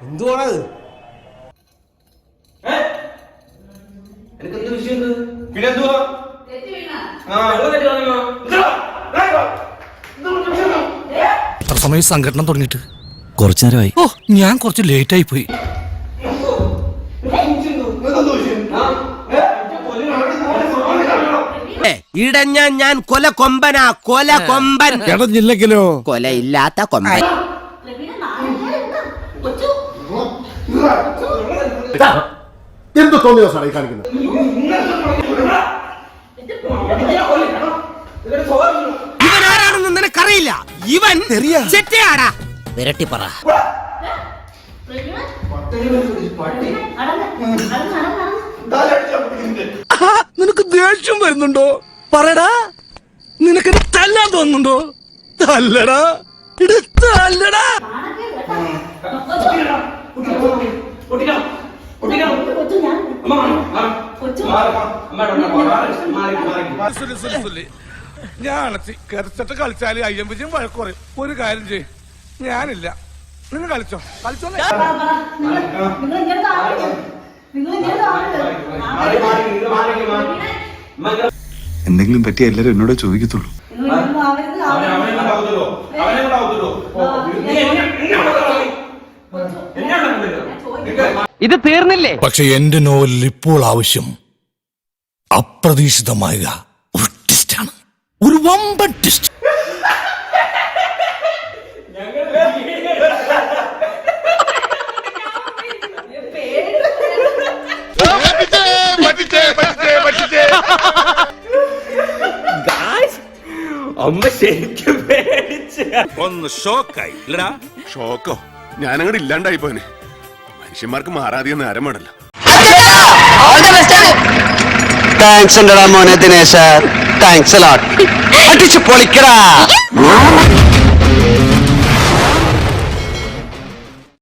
എന്തുവാണത്? എത്ര സമയം സംഘടന തുടങ്ങിയിട്ട്? കുറച്ചു നേരമായി. ഓ, ഞാൻ കുറച്ച് ലേറ്റ് ആയി പോയി. ഇടഞ്ഞ ഞാൻ കൊല കൊമ്പനാ, കൊല കൊമ്പൻ. ഇടഞ്ഞില്ലെങ്കിലോ? കൊലയില്ലാത്ത കൊമ്പൻ. എന്ത് തോന്നിയോ സാറേ കാണിക്കുന്നത്? ഇവനാരാണെന്ന് നിനക്കറിയില്ല. ഇവൻ ചെറ്റയാടാ. വിരട്ടി പറ. നിനക്ക് ദേഷ്യം വരുന്നുണ്ടോ? പറയടാ. നിനക്ക് തല്ലാൻ തോന്നുന്നുണ്ടോ? തല്ലടാ, തല്ലടാ. ഞാൻ കരച്ചിട്ട് കളിച്ചാല് അയ്യമ്പതിയും വഴക്ക് പറയും. ഒരു കാര്യം ചെയ്യും, ഞാനില്ല, നിങ്ങൾ കളിച്ചോ കളിച്ചോ. എന്തെങ്കിലും പറ്റിയ എല്ലാരും എന്നോട് ചോദിക്കത്തുള്ളൂ. ഇത് തീർന്നില്ലേ? പക്ഷെ എന്റെ നോവലിൽ ഇപ്പോൾ ആവശ്യം അപ്രതീക്ഷിതമായ ഒരു ട്വിസ്റ്റാണ്. ഒരു വമ്പൻ ട്വിസ്റ്റ്. അമ്മ ശരിക്കും ഒന്ന് ഷോക്കായി. ഷോക്കോ? ഞാനങ്ങോട്ട് ഇല്ലാണ്ടായി പോനെ. മനുഷ്യന്മാർക്ക് മാറാതെയും നേരം വേണല്ലോ. താങ്ക്സ് ഉണ്ടടാ മോനെ ദിനേശ. താങ്ക്സ് അടിച്ചു പൊളിക്കടാ.